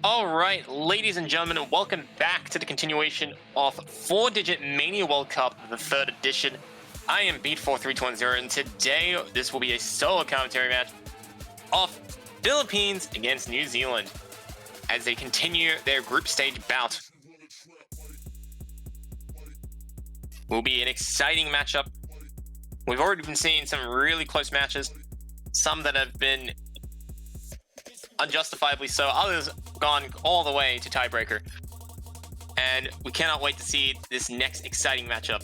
Alright, ladies and gentlemen, welcome back to the continuation of 4-Digit Mania World Cup, the 3rd edition. I am Beat43210, and today this will be a solo commentary match of Philippines against New Zealand as they continue their group stage bout. Will be an exciting matchup. We've already been seeing some really close matches, some that have been unjustifiably so, others gone all the way to tiebreaker. And we cannot wait to see this next exciting matchup.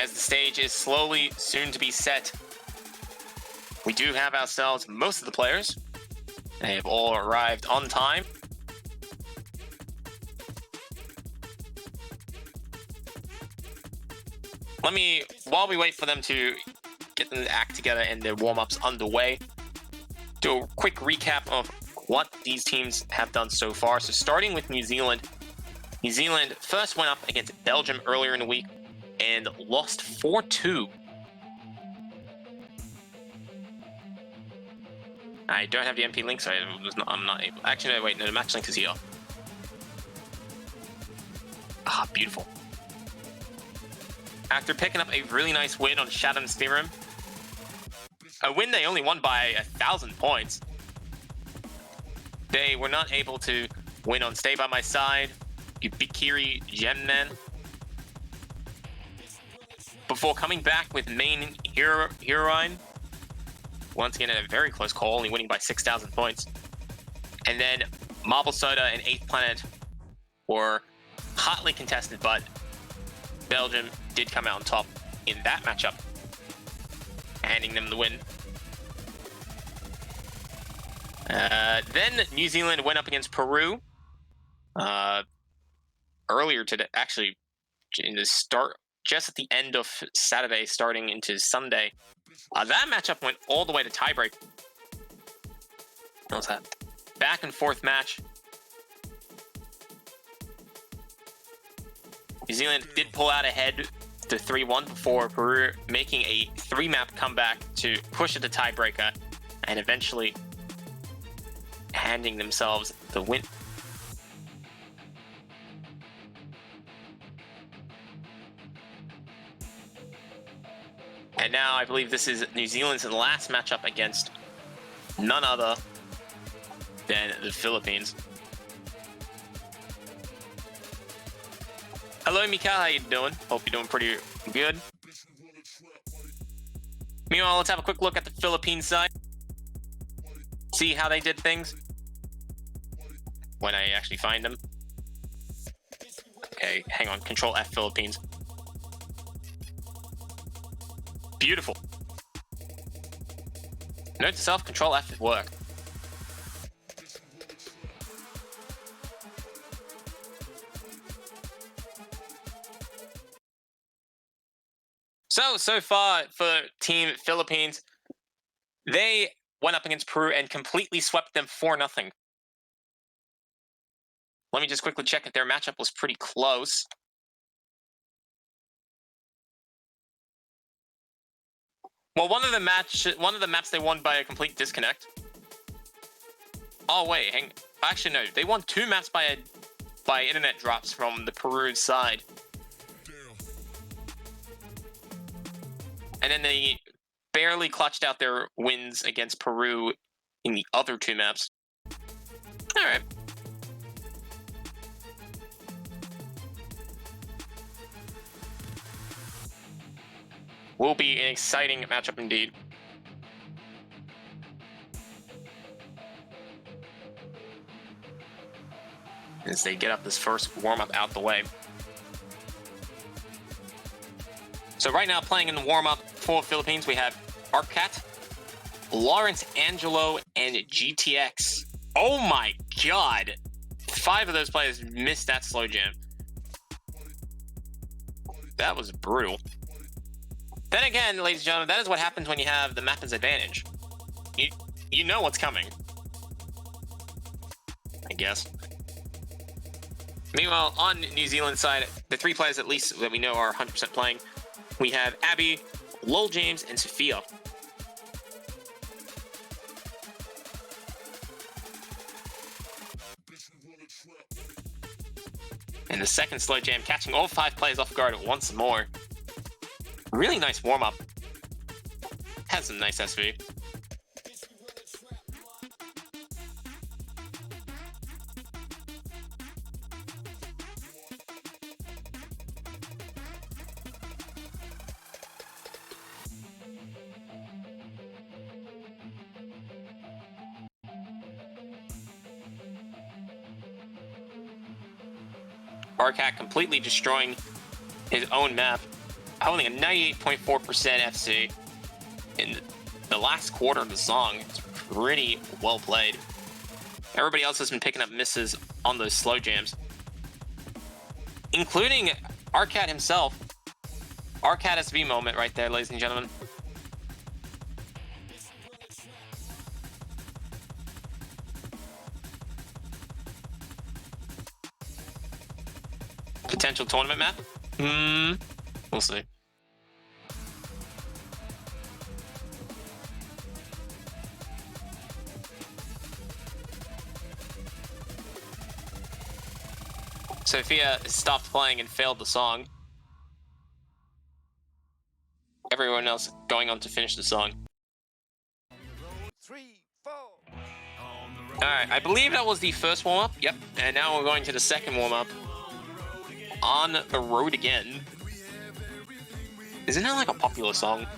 As the stage is slowly soon to be set, we do have ourselves most of the players. They have all arrived on time. While we wait for them to get the act together and their warm-ups underway, do a quick recap of what these teams have done so far. So starting with New Zealand. New Zealand first went up against Belgium earlier in the week and lost 4-2. I don't have the MP link, so I'm not able. Actually, no, wait, no, the match link is here. Ah, beautiful. After picking up a really nice win on Shatham's Theorem, a win they only won by 1,000 points, they were not able to win on Stay By My Side, Ubikiri Gemman, before coming back with main Heroine. Once again, a very close call, only winning by 6,000 points. And then Marble Soda and 8th Planet were hotly contested, but Belgium did come out on top in that matchup, handing them the win. Then New Zealand went up against Peru earlier today, actually in the start, just at the end of Saturday, starting into Sunday. That matchup went all the way to tiebreak. What was that? Back and forth match. New Zealand did pull out ahead to 3-1 before Peru making a 3-map comeback to push it to tiebreaker and eventually handing themselves the win. And now I believe this is New Zealand's last matchup against none other than the Philippines. Hello, Mika. How you doing? Hope you're doing pretty good. Meanwhile, let's have a quick look at the Philippine side. See how they did things when I actually find them. Okay, hang on. Control F Philippines. Beautiful. Note to self, Control F at work. So far for Team Philippines, they went up against Peru and completely swept them 4-0. Let me just quickly check if their matchup was pretty close. Well, one of the maps they won by a complete disconnect. Oh wait, actually no, they won 2 maps by internet drops from the Peru side. And then they barely clutched out their wins against Peru in the other 2 maps. All right. Will be an exciting matchup indeed. As they get up this first warm-up out the way. So right now, playing in the warm-up for Philippines, we have Arcat, Lawrence Angelo, and GTX. Oh my god! 5 of those players missed that slow jam. That was brutal. Then again, ladies and gentlemen, that is what happens when you have the map's advantage. You know what's coming, I guess. Meanwhile, on New Zealand side, the 3 players at least that we know are 100% playing we have Abby, Lol James, and Sophia. And the second slow jam, catching all 5 players off guard once more. Really nice warm-up. Has some nice SV. Arcat completely destroying his own map, holding a 98.4% FC in the last quarter of the song. It's pretty well played. Everybody else has been picking up misses on those slow jams, including Arcat himself. Arcat SV moment right there, ladies and gentlemen. Potential tournament map? We'll see. Sophia stopped playing and failed the song. Everyone else going on to finish the song. 3, 4. Alright, I believe that was the first warm-up. Yep, and now we're going to the second warm-up. On the road again. Isn't that like a popular song?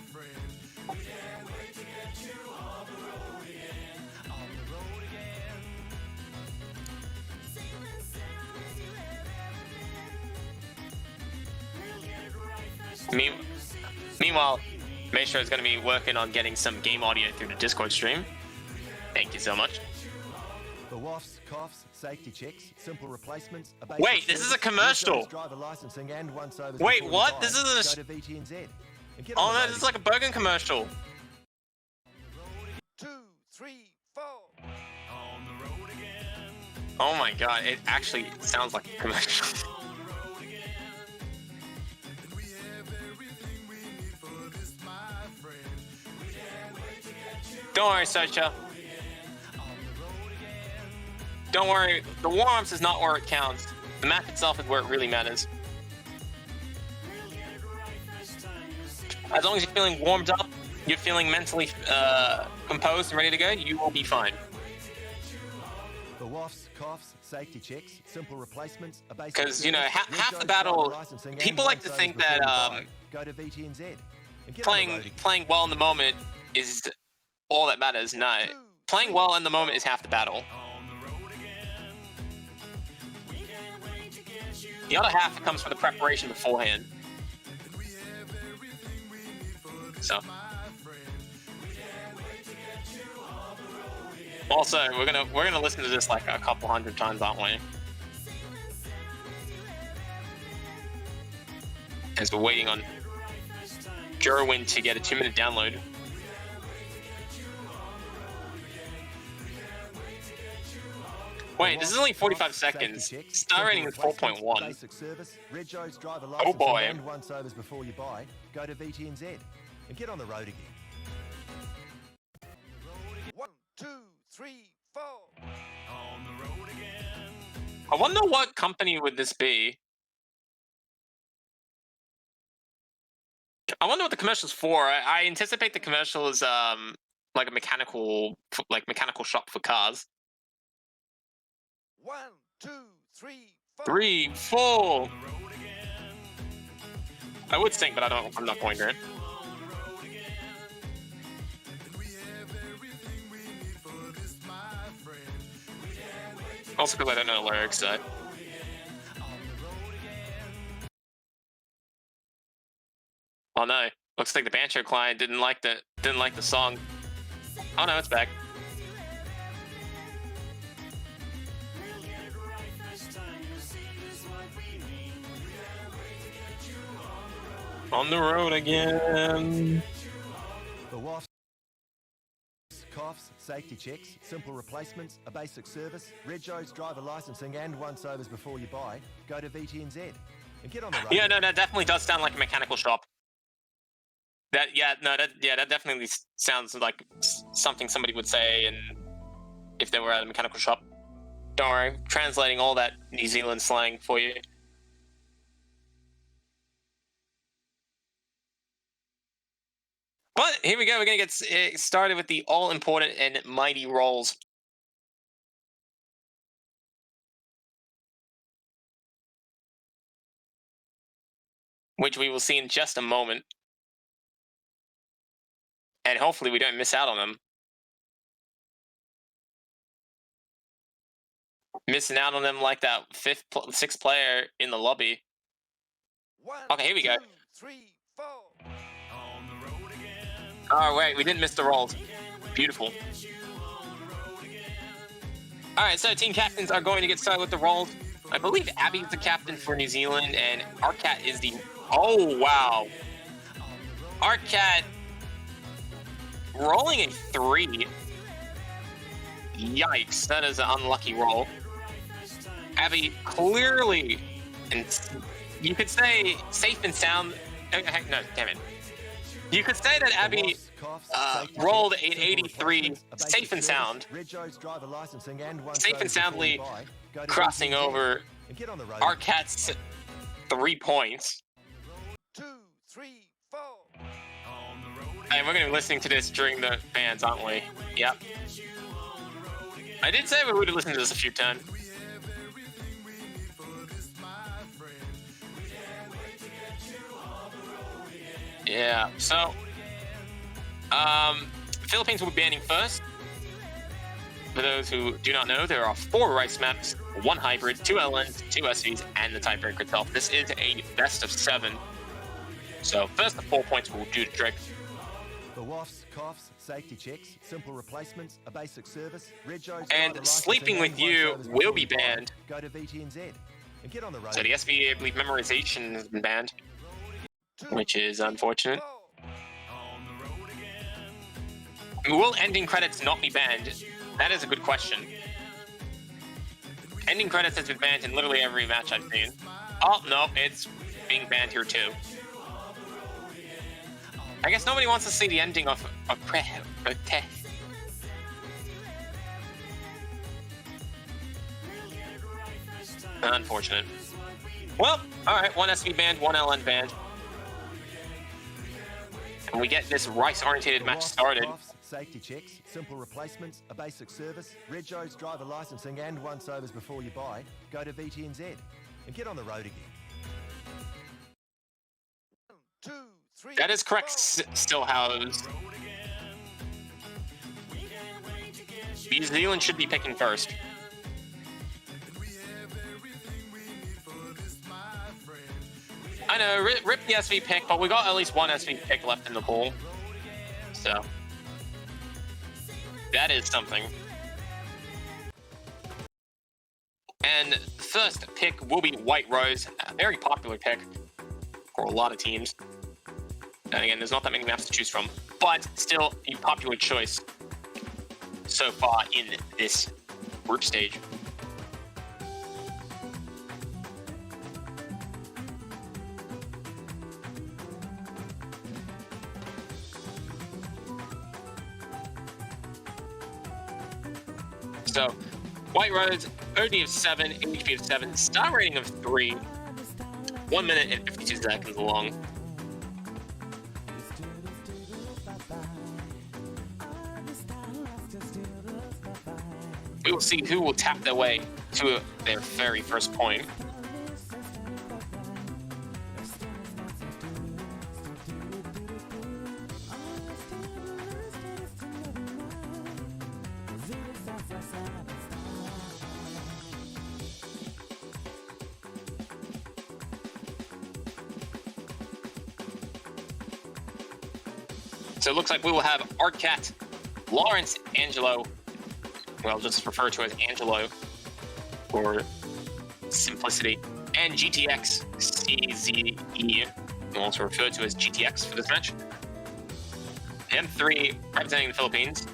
Meanwhile, Maestro is going to be working on getting some game audio through the Discord stream. Thank you so much. The WAFs, coughs, safety checks, simple replacements. Wait, this is a commercial. Wait, what? This is a... Oh no, this is like a Bergen commercial. 2, 3, 4. Oh my god, it actually sounds like a commercial. Don't worry, Socha. Don't worry, the warm-ups is not where it counts. The map itself is where it really matters. As long as you're feeling warmed up, you're feeling mentally composed and ready to go, you will be fine. The WAFs, coughs, safety checks, simple replacements. Because, you know, half the battle, people like to think that go to VTNZ. playing well in the moment is all that matters. No, playing well in the moment is half the battle. The other half comes from the preparation beforehand. So, also we're gonna listen to this like a couple hundred times, aren't we? As we're waiting on Jerwin to get a 2-minute download. Wait, this is only 45 seconds. Star rating is 4.1. Oh boy. Once overs before you buy, go to VTNZ and get on the road again. 1, 2, 3, 4. On the road again. I wonder what company would this be? I wonder what the commercial's for. I anticipate the commercial is like a mechanical shop for cars. 1, 2, 3, 4. 3, 4. I would sing, but I'm not going to. Also because I don't know the lyrics, so. Oh no, looks like the Bancho client didn't like the song. Oh no, it's back. On the road again. The WAFs, coughs, safety checks, simple replacements, a basic service, Regos, driver licensing, and once overs before you buy, go to VTNZ and get on the road. Yeah, no, that definitely does sound like a mechanical shop. That definitely sounds like something somebody would say, and if they were at a mechanical shop. Don't worry, translating all that New Zealand slang for you. But here we go. We're gonna get started with the all-important and mighty rolls. Which we will see in just a moment. And hopefully we don't miss out on them. Missing out on them like that sixth player in the lobby. Okay, here we go. 2, 3, 4. Oh, wait, we didn't miss the rolls. Beautiful. All right, so team captains are going to get started with the rolls. I believe Abby is the captain for New Zealand, and Arcat is the... Oh, wow. Arcat rolling a 3. Yikes, that is an unlucky roll. Abby clearly, and you could say safe and sound... Heck, no, damn it. You could say that Abby rolled an 83 safe and sound, safe and soundly crossing over Arcat's 3 points. 2, 3, 4. And we're going to be listening to this during the fans, aren't we? Yep. I did say we would have listened to this a few times. Yeah, so Philippines will be banning first. For those who do not know, there are 4 rice maps, 1 hybrid, 2 LNs, 2 SVs, and the tiebreaker itself. This is a best of 7. So first, the 4 points will do the trick. The WAFs, COFs, safety checks, simple replacements, a basic service, and sleeping with you will be banned. Go to VTNZ and get on the road. So the SV, I believe, memorization has been banned, which is unfortunate. Will ending credits not be banned? That is a good question. Ending credits has been banned in literally every match I've seen. Oh, no, it's being banned here too. I guess nobody wants to see the ending of a test. Unfortunate. Well, alright, 1 SV banned, 1 LN banned. And we get this rice-orientated match started. Safety checks, simple replacements, a basic service, Regos, driver licensing, and 1 sobers before you buy. Go to VTNZ and get on the road again. 2, 3, that is correct, Stillhouse. New Zealand should be picking first. I know, rip the SV pick, but we got at least 1 SV pick left in the pool. So that is something. And first pick will be White Rose, a very popular pick for a lot of teams. And again, there's not that many maps to choose from, but still a popular choice so far in this group stage. So, White Rose, OD of 7, HP of 7, star rating of 3, 1 minute and 52 seconds long. We will see who will tap their way to their very first point. So it looks like we will have Arcat, Lawrence, Angelo, well, just refer to as Angelo for simplicity, and GTX CZE, also referred to as GTX for this match. M3 representing the Philippines.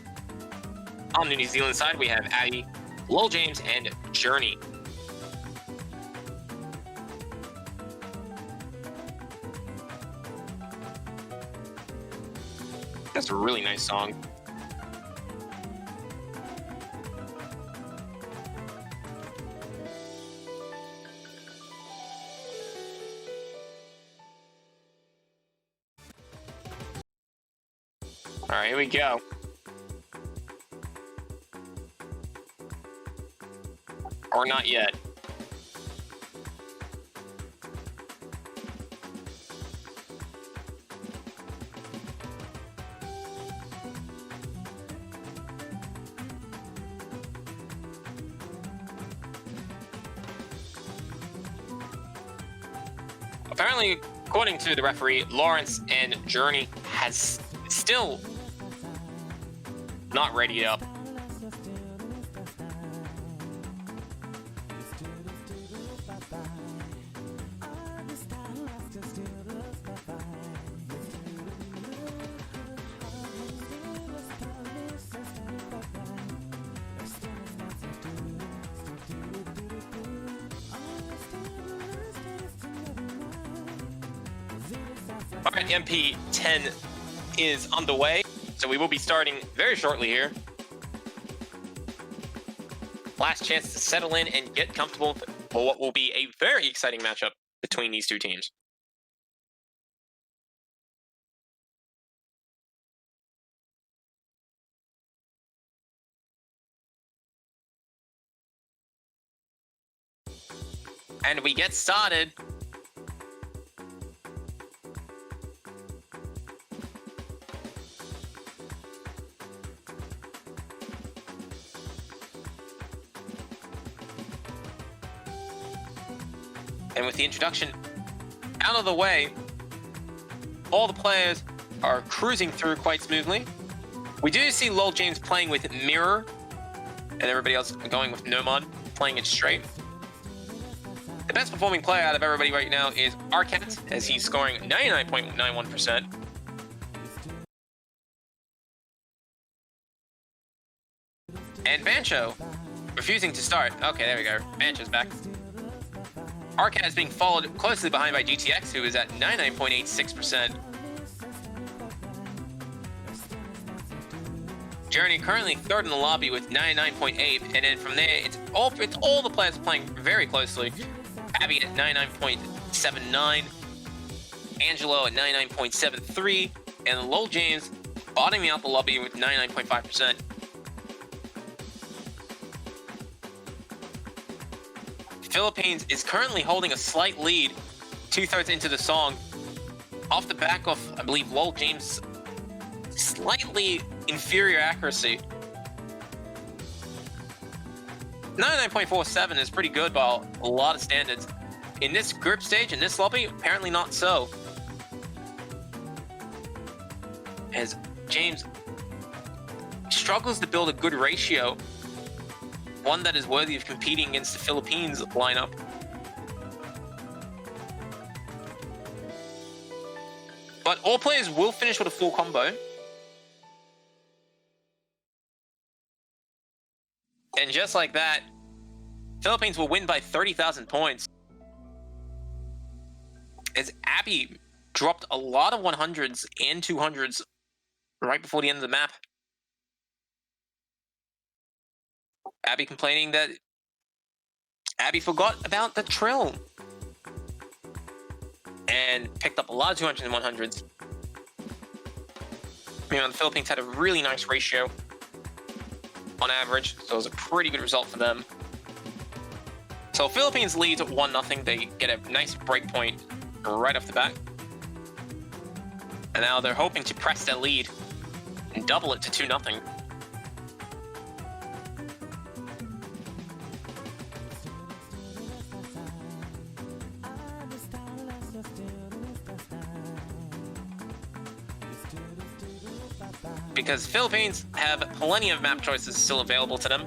On the New Zealand side, we have Addy, Lil James, and Journey. That's a really nice song. All right, here we go. Or not yet. Apparently, according to the referee, Lawrence and Journey has still not readied up. All right, MP10 is underway, so we will be starting very shortly here. Last chance to settle in and get comfortable for what will be a very exciting matchup between these two teams. And we get started. And with the introduction out of the way, all the players are cruising through quite smoothly. We do see Lol James playing with Mirror, and everybody else going with Nomad, playing it straight. The best performing player out of everybody right now is Arcat, as he's scoring 99.91%. And Bancho refusing to start. Okay, there we go. Bancho's back. Arcat is being followed closely behind by GTX, who is at 99.86%. Journey currently third in the lobby with 99.8, and then from there, it's all the players playing very closely. Abby at 99.79, Angelo at 99.73, and Lol James bottoming out the lobby with 99.5%. Philippines is currently holding a slight lead, 2/3 into the song, off the back of, I believe, Lol James' slightly inferior accuracy. 99.47 is pretty good by a lot of standards. In this group stage, in this lobby, apparently not so. As James struggles to build a good ratio, one that is worthy of competing against the Philippines lineup. But all players will finish with a full combo. And just like that, Philippines will win by 30,000 points. As Abby dropped a lot of 100s and 200s right before the end of the map. Abby complaining that Abby forgot about the trill and picked up a lot of 200s and 100s. The Philippines had a really nice ratio on average, so it was a pretty good result for them. So Philippines leads 1-0. They get a nice break point right off the bat. And now they're hoping to press their lead and double it to 2-0. Because Philippines have plenty of map choices still available to them.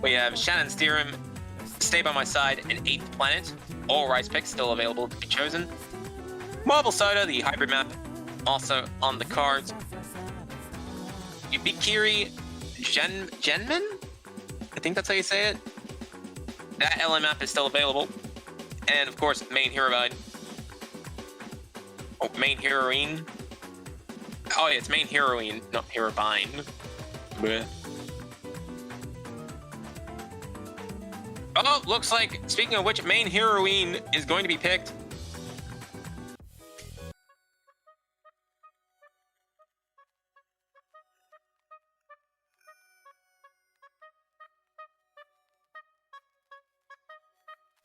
We have Shannon's Theorem, Stay By My Side, and 8th Planet. All rice picks still available to be chosen. Marble Soda, the hybrid map, also on the cards. Yubikiri Genmin? I think that's how you say it. That LM map is still available. And of course, main hero guide. Oh, main heroine. Oh, yeah, it's main heroine, not heroine. Bleh. Oh, looks like, speaking of which, main heroine is going to be picked.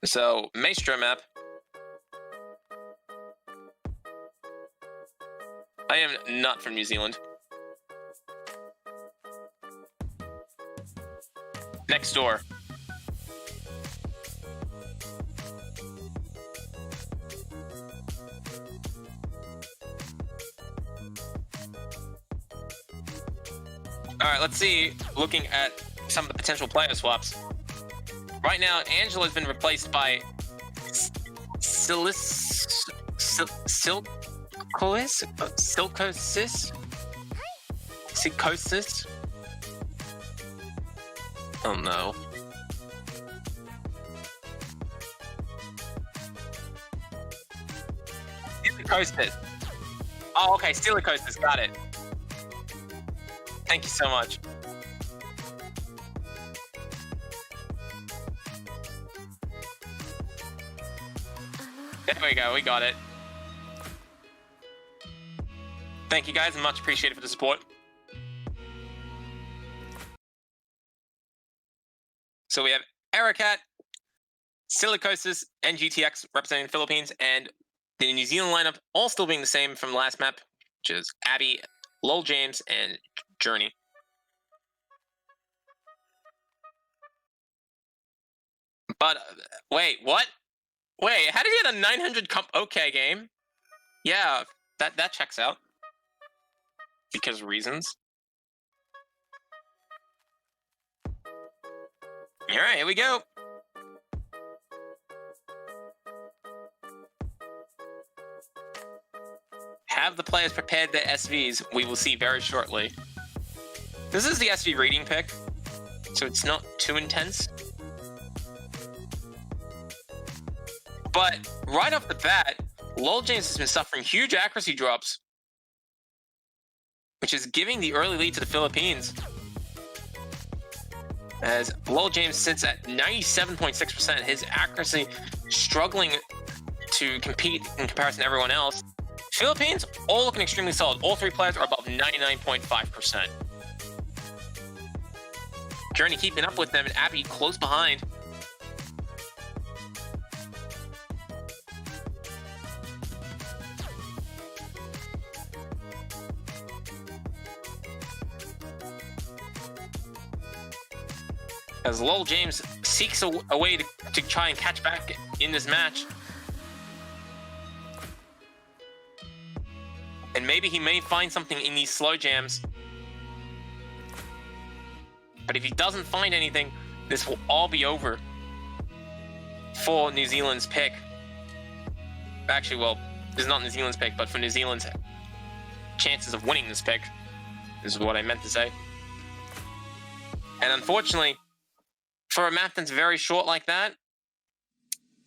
So, Maestro map. I am not from New Zealand. Next door. Alright, let's see, looking at some of the potential player swaps. Right now, Angela has been replaced by Silcosis? Silcosis? Oh no. Silicosis. Oh, okay, Silicosis, got it. Thank you so much. There we go, we got it. Thank you guys, much appreciated for the support. So we have Aracat, Silicosis, and GTX representing the Philippines, and the New Zealand lineup all still being the same from last map, which is Abby, Lol James, and Journey. But, wait, what? Wait, how did he get a 900 okay game? Yeah, that checks out. Because reasons. Alright, here we go. Have the players prepared their SVs. We will see very shortly. This is the SV reading pick, so it's not too intense. But right off the bat, Lol James has been suffering huge accuracy drops, which is giving the early lead to the Philippines. As Lol James sits at 97.6%, his accuracy struggling to compete in comparison to everyone else. Philippines, all looking extremely solid. All three players are above 99.5%. Journey keeping up with them, and Abby close behind. As Lol James seeks a way to try and catch back in this match. And maybe he may find something in these slow jams. But if he doesn't find anything, this will all be over for New Zealand's pick. Actually, well, this is not New Zealand's pick, but for New Zealand's chances of winning this pick, is what I meant to say. And unfortunately, for a map that's very short like that,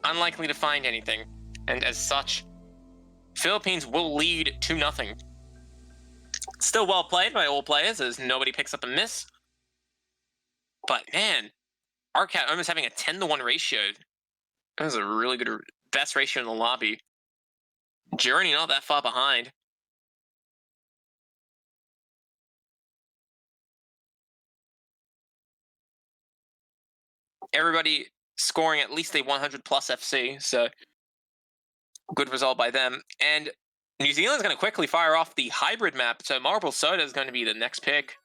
unlikely to find anything. And as such, Philippines will lead 2-0. Still well played by all players, as nobody picks up a miss. But man, Arcat almost having a 10-to-1 ratio. That was a really good, best ratio in the lobby. Journey not that far behind. Everybody scoring at least a 100 plus FC, so good result by them. And New Zealand's going to quickly fire off the hybrid map, so Marble Soda is going to be the next pick.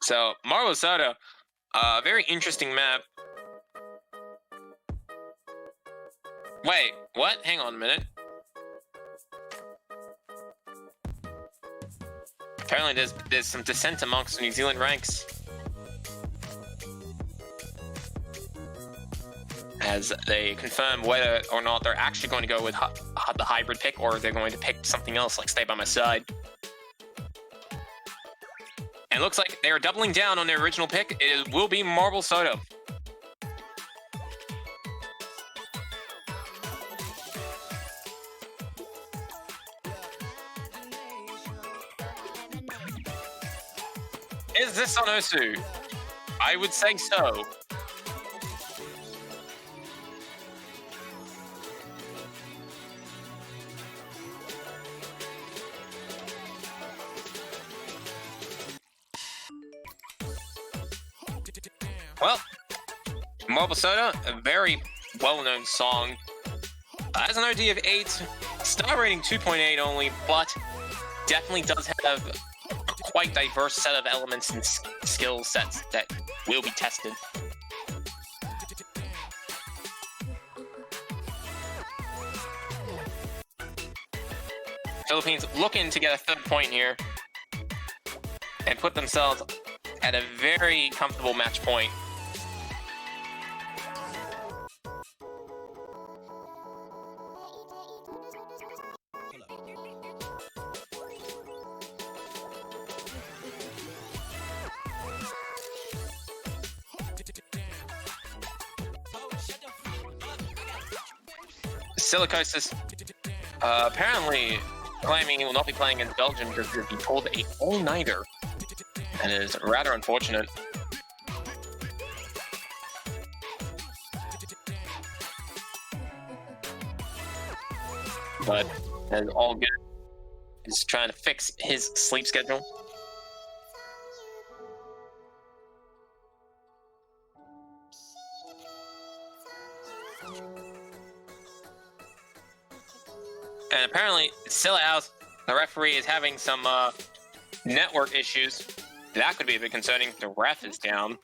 So Marble Soda, very interesting map. Wait, what? Hang on a minute. Apparently there's some dissent amongst the New Zealand ranks, as they confirm whether or not they're actually going to go with the hybrid pick, or they're going to pick something else like Stay By My Side. And it looks like they are doubling down on their original pick. It will be Marble Soda. Is this on Osu? I would say so. Well, Marble Soda, a very well-known song. Has an OD of 8, star rating 2.8 only, but definitely does have a quite diverse set of elements and skill sets that will be tested. Philippines looking to get a third point here and put themselves at a very comfortable match point. Silicosis apparently claiming he will not be playing in Belgium because he pulled a all-nighter, and it is rather unfortunate. But it's all good. He's trying to fix his sleep schedule. And apparently, still out. The referee is having some network issues. That could be a bit concerning. The ref is down.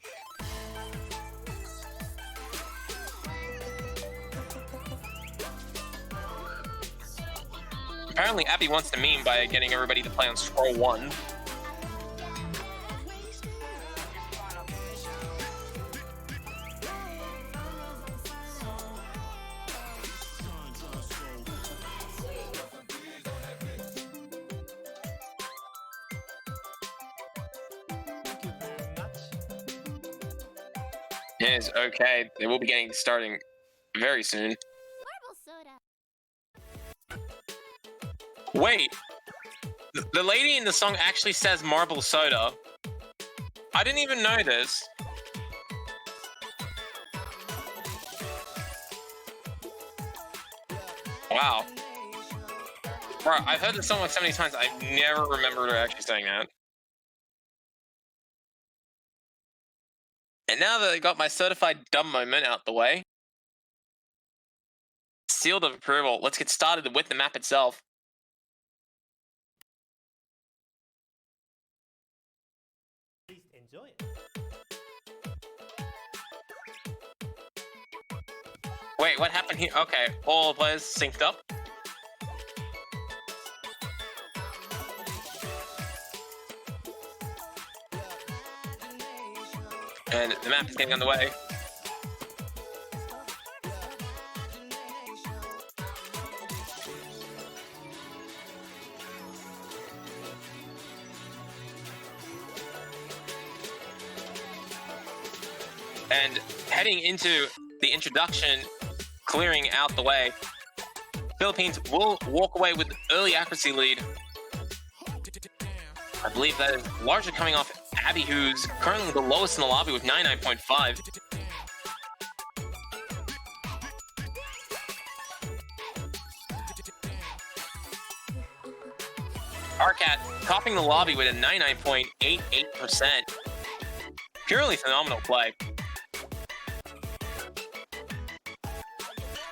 Apparently, Abby wants to meme by getting everybody to play on scroll 1. Is okay. They will be getting starting very soon. Wait, the lady in the song actually says Marble Soda. I didn't even know this. Wow. Bro, I've heard this song like so many times, I've never remembered her actually saying that. And now that I got my certified dumb moment out the way, sealed of approval, let's get started with the map itself. Enjoy it. Wait, what happened here? Okay, all players synced up. And the map is getting underway. And heading into the introduction, clearing out the way, Philippines will walk away with early accuracy lead. I believe that is largely coming off Abby, who's currently the lowest in the lobby with 99.5. Arcat topping the lobby with a 99.88%. Purely phenomenal play.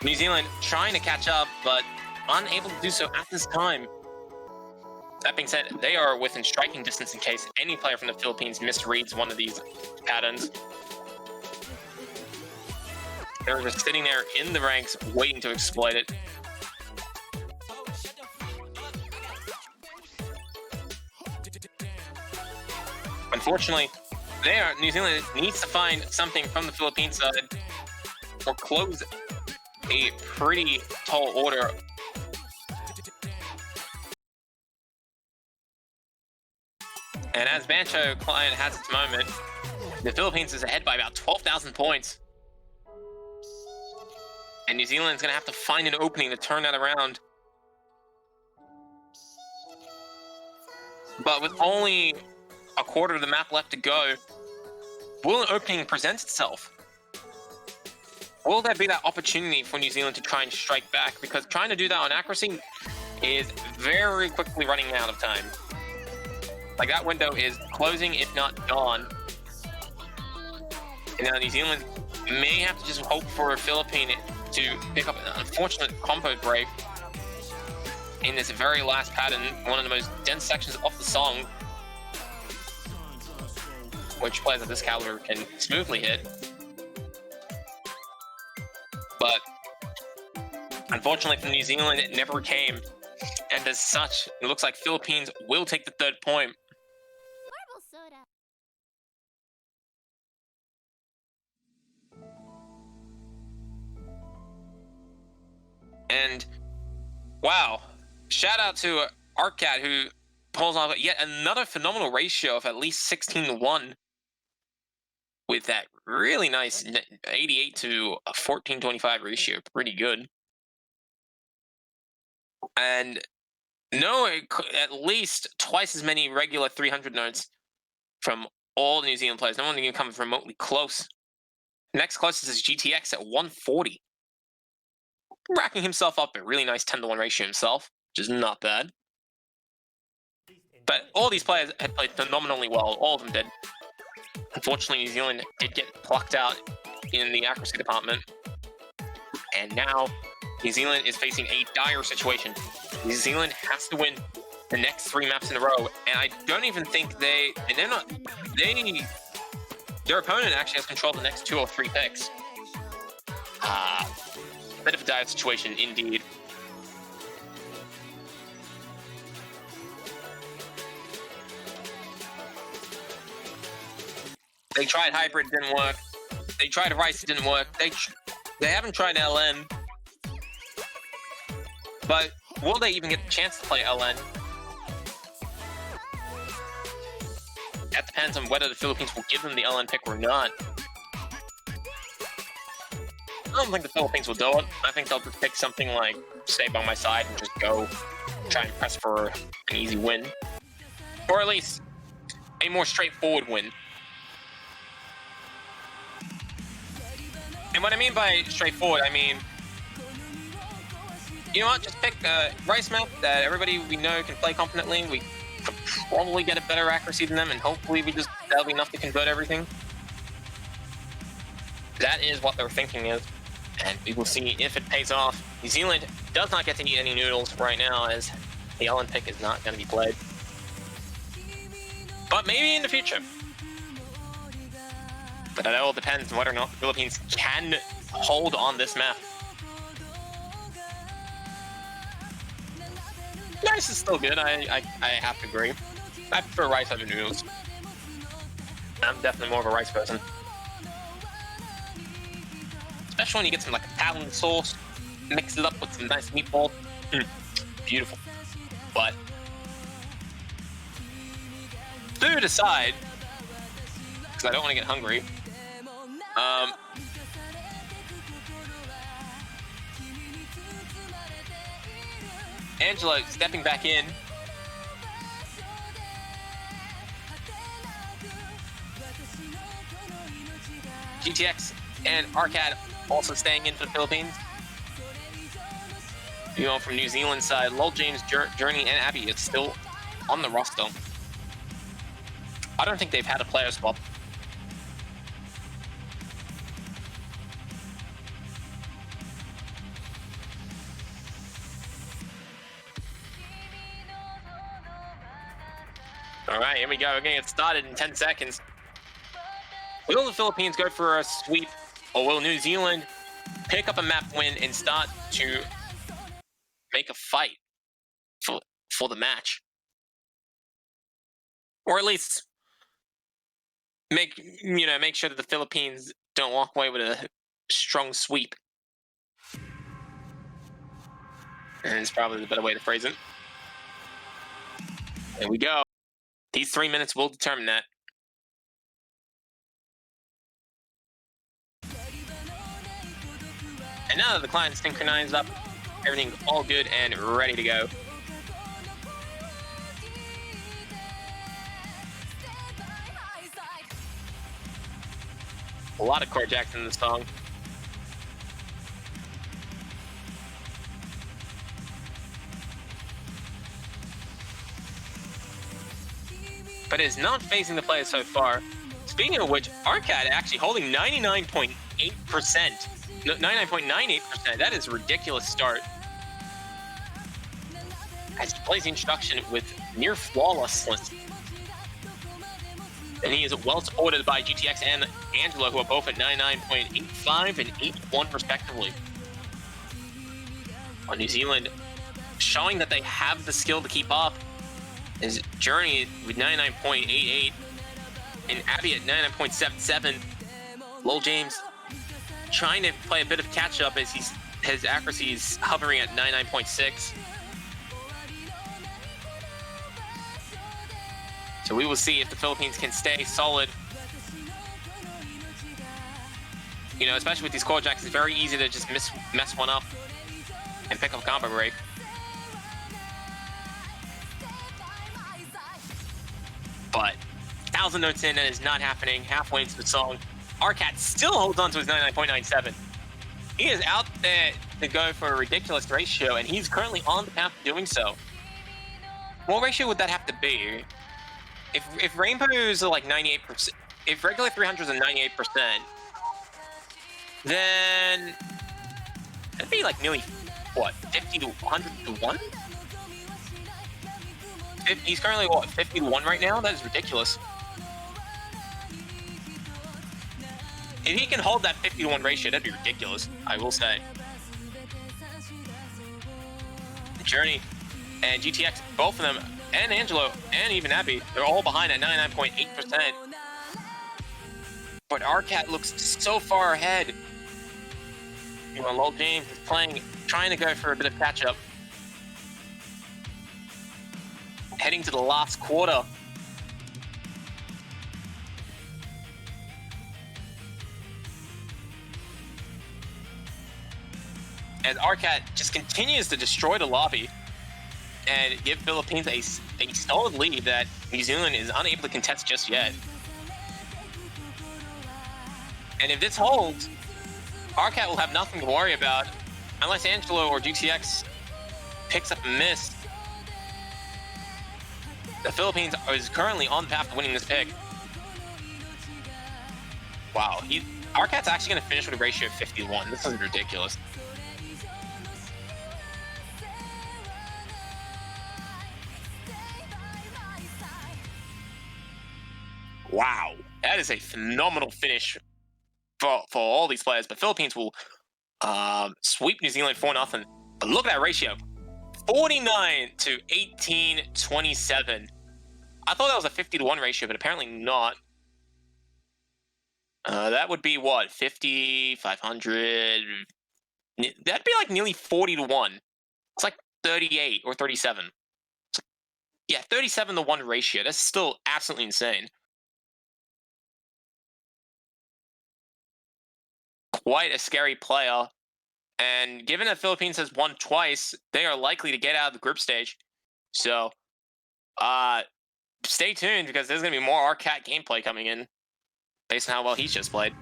New Zealand trying to catch up, but unable to do so at this time. That being said, they are within striking distance in case any player from the Philippines misreads one of these patterns. They're just sitting there in the ranks, waiting to exploit it. Unfortunately, New Zealand needs to find something from the Philippines side or close a pretty tall order. And as Bancho Client has its moment, the Philippines is ahead by about 12,000 points. And New Zealand's going to have to find an opening to turn that around. But with only a quarter of the map left to go, will an opening present itself? Will there be that opportunity for New Zealand to try and strike back? Because trying to do that on accuracy is very quickly running out of time. Like, that window is closing, if not gone. And now New Zealand may have to just hope for a Philippine to pick up an unfortunate combo break in this very last pattern, one of the most dense sections of the song, which players of this caliber can smoothly hit. But unfortunately for New Zealand, it never came. And as such, it looks like Philippines will take the 3rd point. Marble soda. And wow, shout out to Arcat, who pulls off yet another phenomenal ratio of at least 16-1 with that really nice 88 to a 1425 ratio. Pretty good. And no, at least twice as many regular 300 notes from all New Zealand players. No one even comes remotely close. Next closest is GTX at 140. Racking himself up a really nice 10-1 ratio himself, which is not bad. But all these players had played phenomenally well. All of them did. Unfortunately, New Zealand did get plucked out in the accuracy department. And now New Zealand is facing a dire situation. New Zealand has to win the next 3 maps in a row. And I don't even think their opponent actually has control of the next 2 or 3 picks. Bit of a dire situation indeed. They tried hybrid, it didn't work. They tried rice, it didn't work. They haven't tried LN. But will they even get the chance to play LN? That depends on whether the Philippines will give them the LN pick or not. I don't think the Philippines will do it. I think they'll just pick something like Stay By My Side and just go try and press for an easy win. Or at least a more straightforward win. And what I mean by straightforward, I mean, you know what, just pick a rice map that everybody we know can play competently. We could probably get a better accuracy than them, and hopefully that'll be enough to convert everything. That is what their thinking is, and we will see if it pays off. New Zealand does not get to eat any noodles right now, as the LN pick is not going to be played. But maybe in the future. But it all depends on whether or not the Philippines can hold on this map. Rice is still good, I have to agree. I prefer rice over noodles. I'm definitely more of a rice person. Especially when you get some like Italian sauce, mix it up with some nice meatballs. Beautiful. But food aside, because I don't want to get hungry. Angela stepping back in. GTX and Arcad also staying in for the Philippines. You know, from New Zealand side, Lol James, Journey, and Abby is still on the roster. I don't think they've had a player swap. All right, here we go. We're going to get started in 10 seconds. Will the Philippines go for a sweep, or will New Zealand pick up a map win and start to make a fight for the match? Or at least make sure that the Philippines don't walk away with a strong sweep. And it's probably the better way to phrase it. There we go. These 3 minutes will determine that. And now that the client's synchronized up, everything's all good and ready to go. A lot of chord jacks in this song. But is not facing the player so far. Speaking of which, Arcad actually holding 99.8%. 99.98%. That is a ridiculous start. As he plays the introduction with near flawlessness. And he is well supported by GTX and Angelo, who are both at 99.85 and 81 respectively. On New Zealand, showing that they have the skill to keep up, is Journey with 99.88 and Abby at 99.77. Lil James trying to play a bit of catch up as his accuracy is hovering at 99.6. So we will see if the Philippines can stay solid. You know, especially with these chord jacks, it's very easy to just mess one up and pick up a combo break. But 1,000 notes in, that is not happening. Halfway into the song, Arcat still holds on to his 99.97. He is out there to go for a ridiculous ratio, and he's currently on the path to doing so. What ratio would that have to be? If rainbows are like 98%, if regular 300s are 98%, then that'd be like nearly, what, 50 to 100 to 1? He's currently, what, 50 to 1 right now? That is ridiculous. If he can hold that 50 to 1 ratio, that'd be ridiculous, I will say. Journey and GTX, both of them, and Angelo, and even Abby, they're all behind at 99.8%. But Arcat looks so far ahead. You know, Lil James is trying to go for a bit of catch-up. Heading to the last quarter. As Arcat just continues to destroy the lobby and give Philippines a solid lead that New Zealand is unable to contest just yet. And if this holds, Arcat will have nothing to worry about unless Angelo or GTX picks up a miss. The Philippines is currently on the path to winning this pick. Wow, Arcat's actually going to finish with a ratio of 51. This is ridiculous. Wow, that is a phenomenal finish for all these players. But Philippines will sweep New Zealand 4-0. But look at that ratio. 49 to 18-27. I thought that was a 50 to 1 ratio, but apparently not. That would be what? 50, 500. That'd be like nearly 40 to 1. It's like 38 or 37. Yeah, 37 to 1 ratio. That's still absolutely insane. Quite a scary player. And given that Philippines has won twice, they are likely to get out of the group stage. So, stay tuned because there's going to be more Arcat gameplay coming in based on how well he's just played.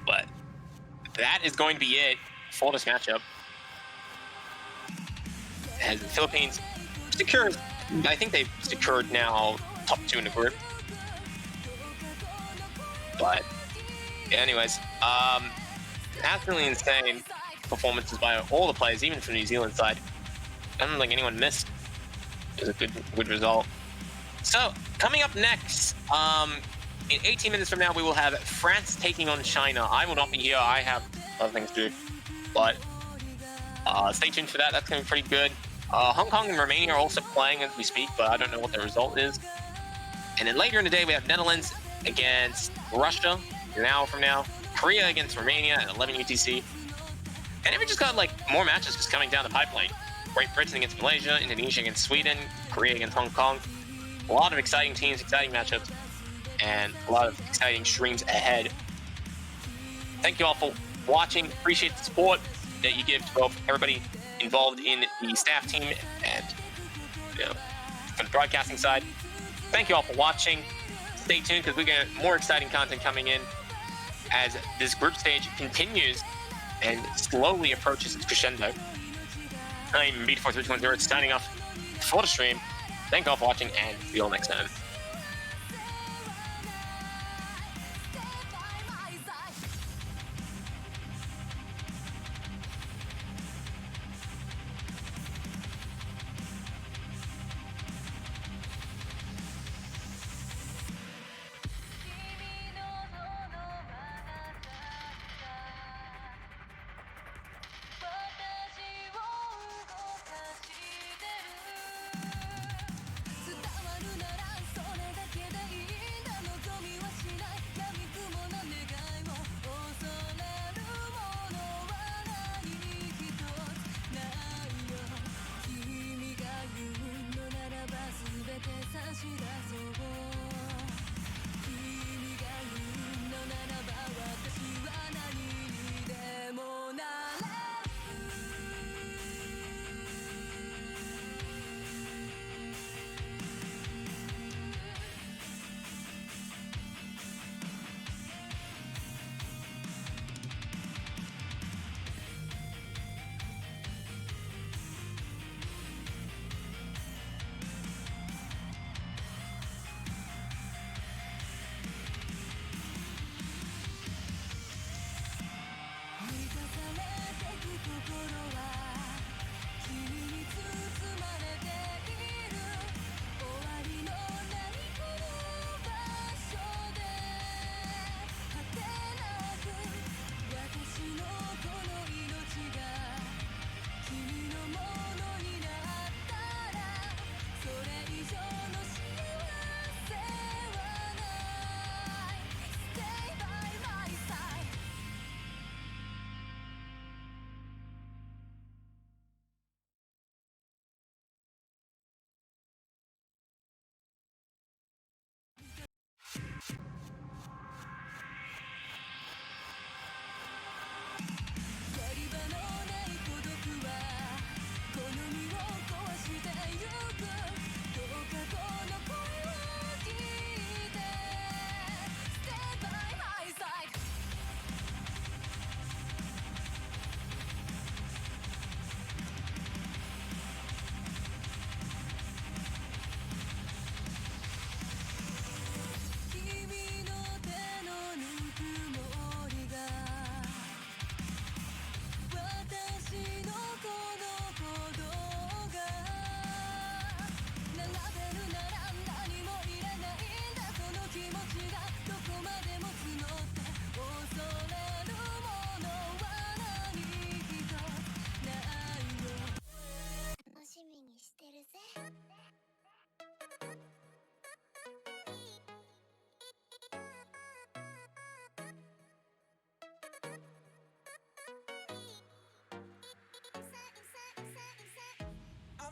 But that is going to be it for this matchup. As the Philippines secured, I think they've secured now top 2 in the group. But anyways, absolutely insane performances by all the players, even from the New Zealand side. I don't think anyone missed. It was a good result. So, coming up next, in 18 minutes from now, we will have France taking on China. I will not be here. I have other things to do. But stay tuned for that. That's going to be pretty good. Hong Kong and Romania are also playing as we speak, but I don't know what the result is. And then later in the day, we have Netherlands against Russia, an hour from now. Korea against Romania at 11 UTC. And then we just got like more matches just coming down the pipeline. Great Britain against Malaysia, Indonesia against Sweden, Korea against Hong Kong. A lot of exciting teams, exciting matchups, and a lot of exciting streams ahead. Thank you all for watching. Appreciate the support that you give to both everybody involved in the staff team and from the broadcasting side. Thank you all for watching. Stay tuned because we got more exciting content coming in as this group stage continues and slowly approaches its crescendo. I'm Beat4320 signing off for the stream. Thank you all for watching and see you all next time.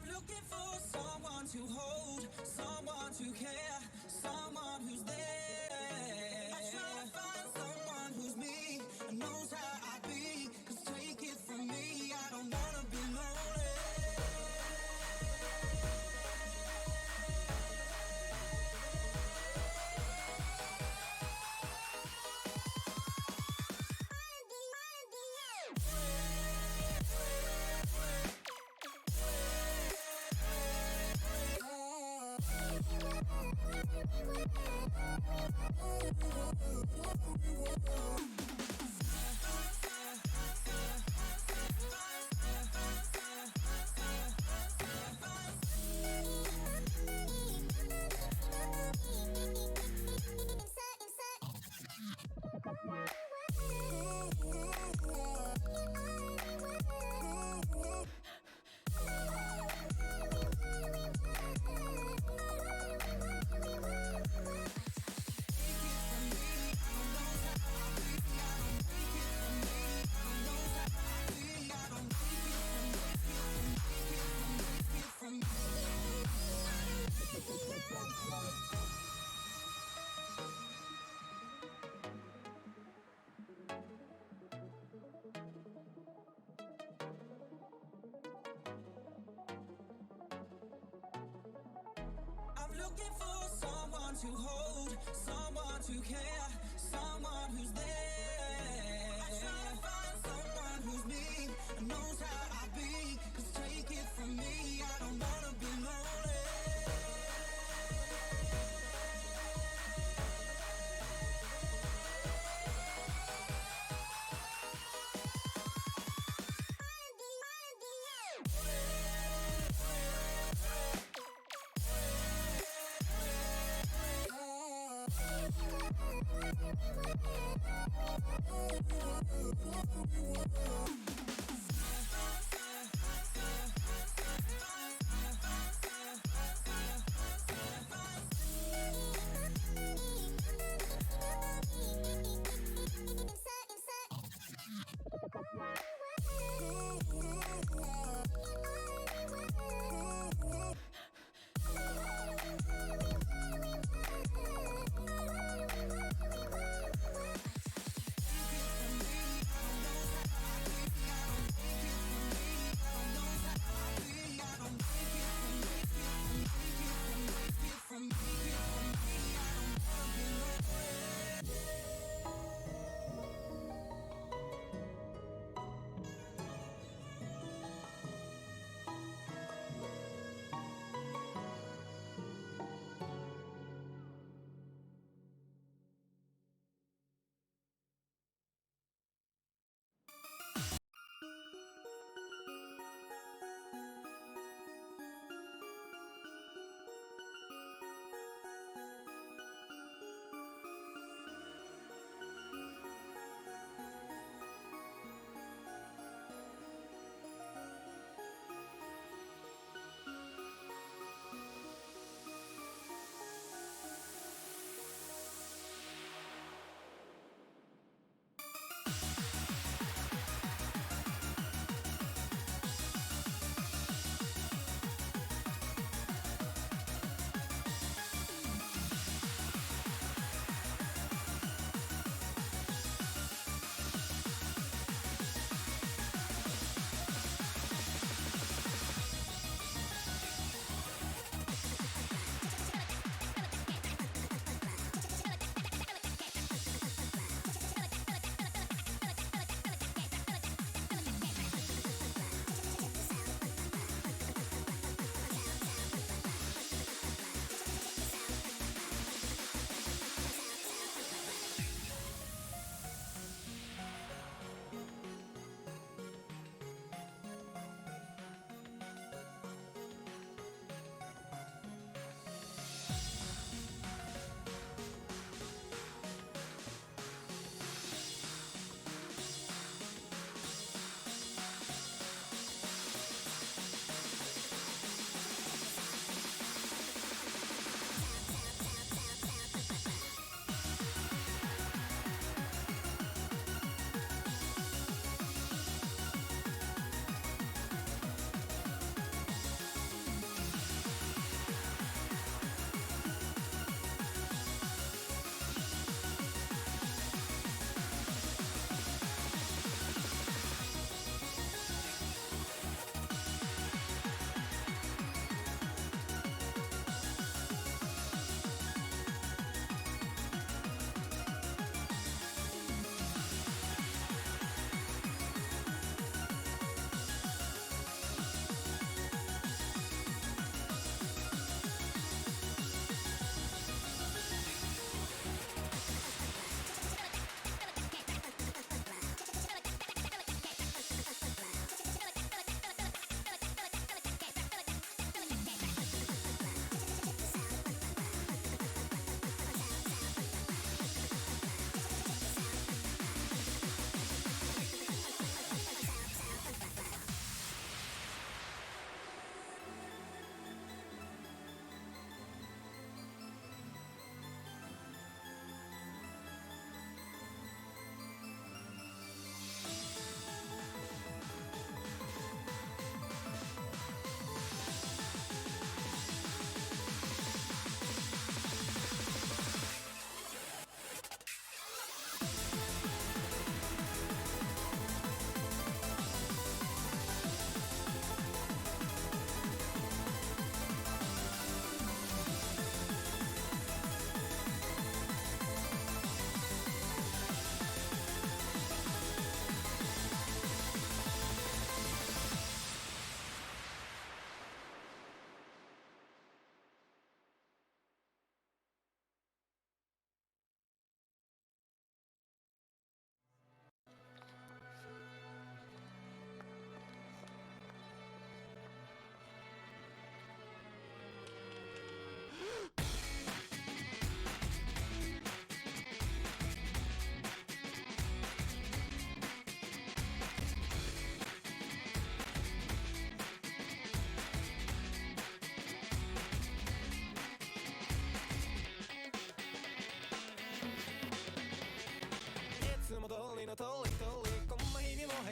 Looking for someone to hold, someone to care, someone who's there. I try to find someone who's me and knows how I be. 'Cause take it from me, I don't wanna be lonely. looking for someone to hold, someone to care, someone who's there. I try to find someone who's me and knows how I be. 'Cause take it from me, I don't wanna be lonely. Thank you.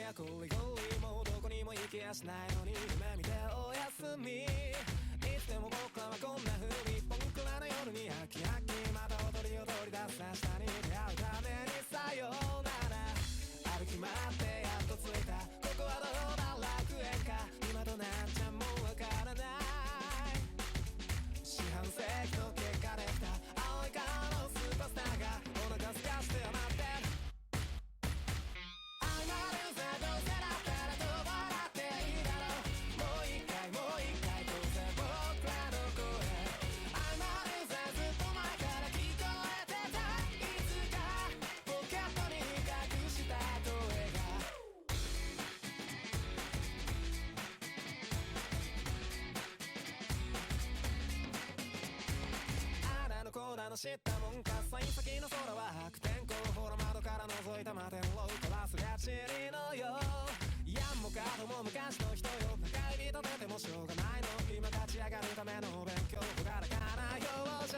やこりごりもうどこにも行きやしないのに夢見ておやすみ。いつでも僕らはこんな風に僕らの夜にハキハキまた踊りを取り出す明日に出会うためにさようなら。歩き回ってやっと着いたここはどうだ楽園か今となっちゃもうわからない。四半世紀の結果できた青い顔のスーパースターがお腹すかして待ってる。I'm not loser どうせだったらと笑っていいだろう。もう一回もう一回どうせ僕らの声 I'm not loser ずっと前から聞こえてた。いつかポケットに隠した声があらのこうだの知ったもんか。幸先の空は白天候ほら窓から覗いた摩天楼からすりゃちりのよ。いやもかとも昔の人よ中指立ててもしょうがないの。今立ち上がるための勉強ほがらかな表情。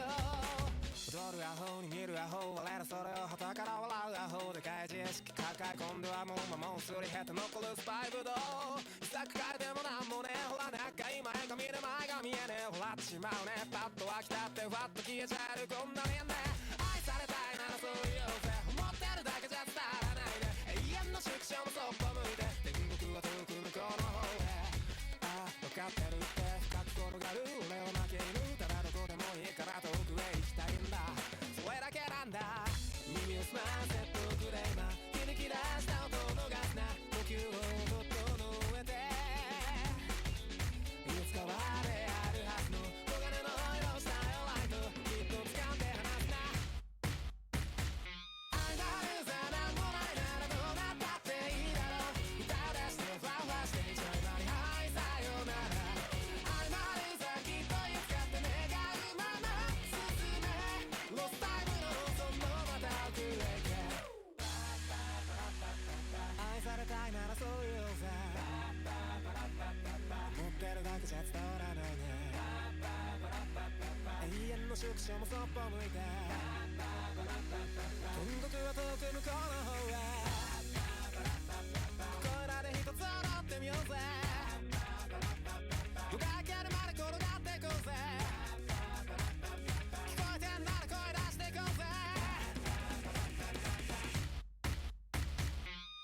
踊るアホに見るアホ我らそれを旗から笑うアホでかい知識抱え込んではもう魔物すり減って残るスパイブドウ。秘策変えてもなんもねえほらなんか今前髪で前が見えねえほらっちまうね。パッと飽きたってふわっと消えちゃえるこんなにね。愛されたいならそう言おうぜ。思ってるだけじゃ伝わらないで永遠の縮小もそっぽ向いて天国は遠く向こうの方へ。ああ分かってるって深く転がる俺を負け犬ただどこでもいいから遠くへ行きたいんだそれだけなんだ。耳を澄ませておくれ今響き出した音を逃すな呼吸を整えていつかはであるはずの黄金の色したよライトきっと掴んで離すな。愛がルーザーなんもないならどうなったっていいだろう。歌を出してファンファンしてちょいまにはいさようなら。愛がルーザーきっといつかって願うまま進めロスタイムのそのまた奥へ行け。愛されたいならそう言おうぜ。持ってるだけじゃ伝わらないね。永遠の縮小もそっぽ向いて天国は遠く向こうの方へ。これらで一つ踊ってみようぜ。夜が明けるまで転がっていこうぜ。聞こえてんなら声出していこうぜ。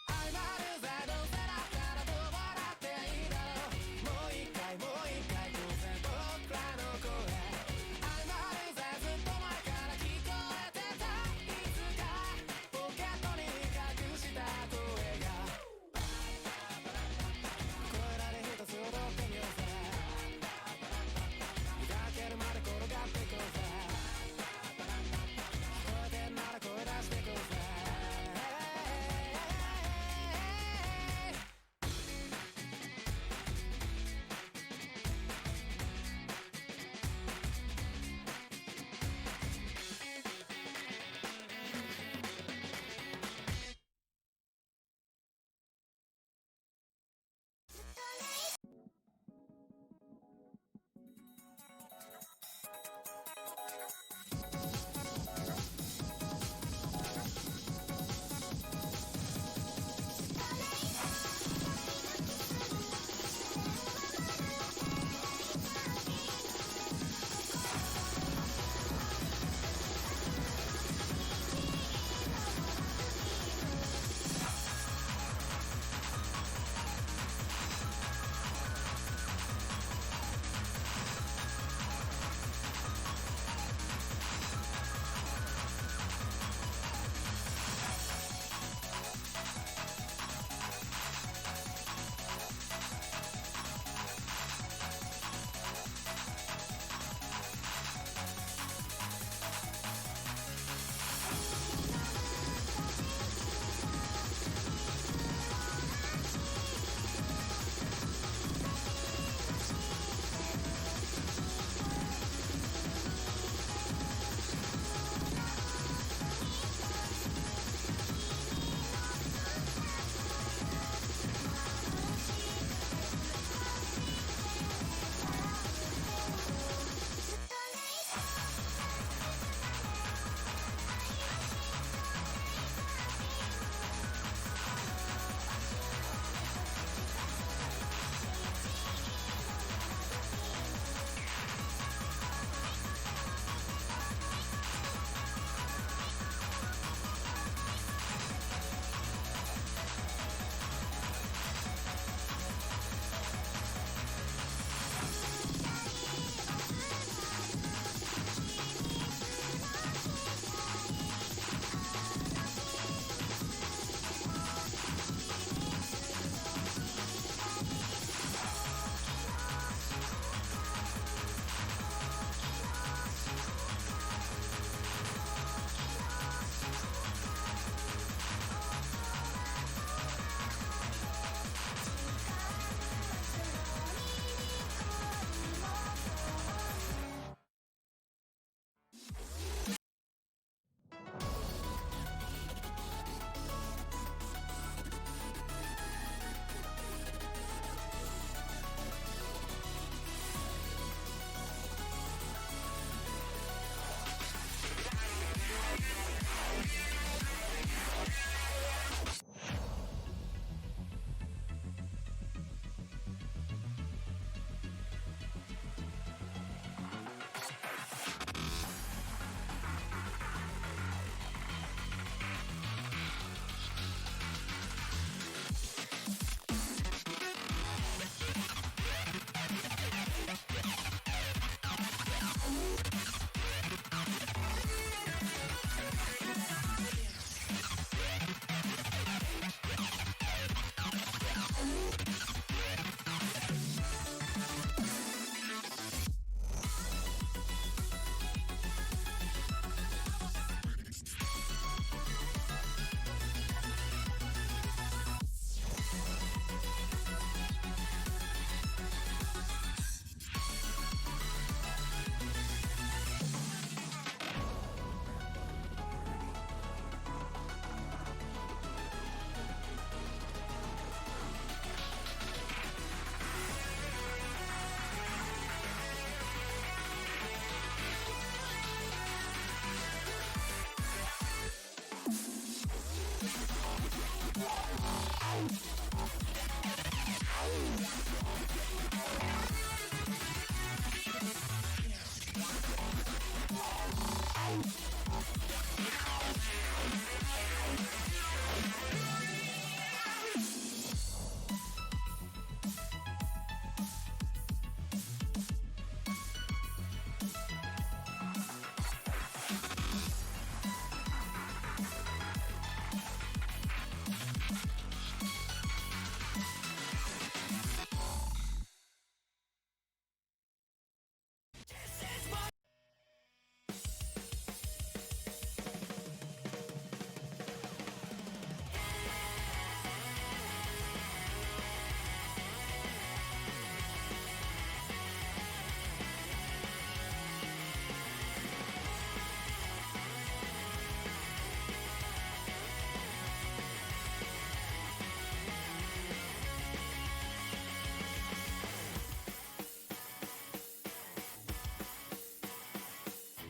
I'm a loser どうせだったらと笑っていいだろう。もう一回もう一回当然僕らの声 I'm a loser ずっと前から聞こえてた。いつかポケットに隠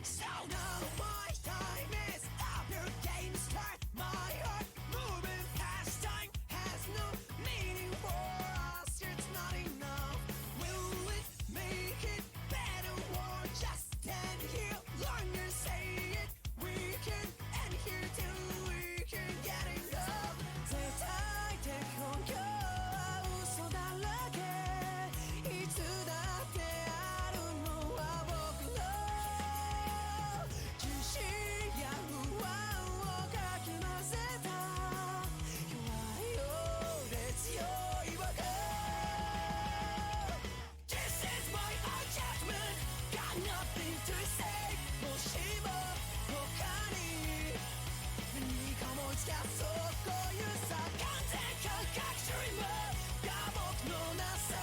So now my time is up, your game start. My heart moving past time has no meaning for us. It's not enough. Will it make it better or just stand here longer? Say it. We can end here till we can get enough. 絶対的根拠は嘘だらけ。いつだってあるのは僕の自信や不安をかき混ぜた弱いようで強い僕 This is my adjustment Got nothing to say もしも他に何かもつかそうこういうさ完全感覚主義もが僕のなさ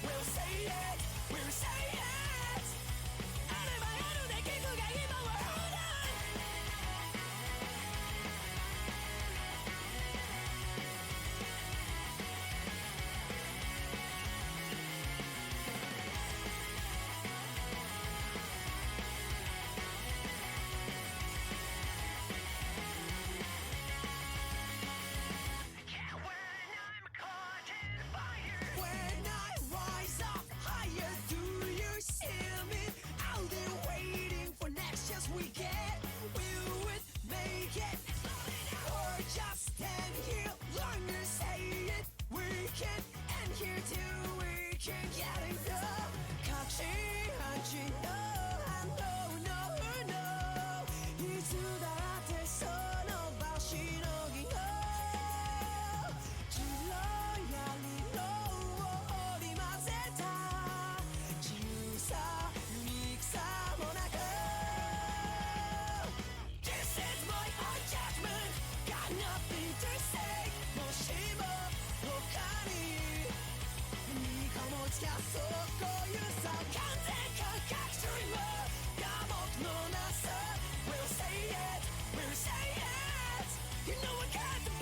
We'll say it We'll say it あればあるで聞くが今は Hold on When I rise up higher, do you see me out there waiting for next chance we get? Will it make it? Or just stand here longer? Say it. We can end here till we can get enough. 確信犯人 No, I know, no, no. いつだってその場しのぎの白い槍のを織り交ぜた自由さユニークさもなく This is my adjustment Got nothing to say もしも他に何かもつかそうこういうさ完全感覚主義もが僕のなさ We'll say it We'll say it You know I got the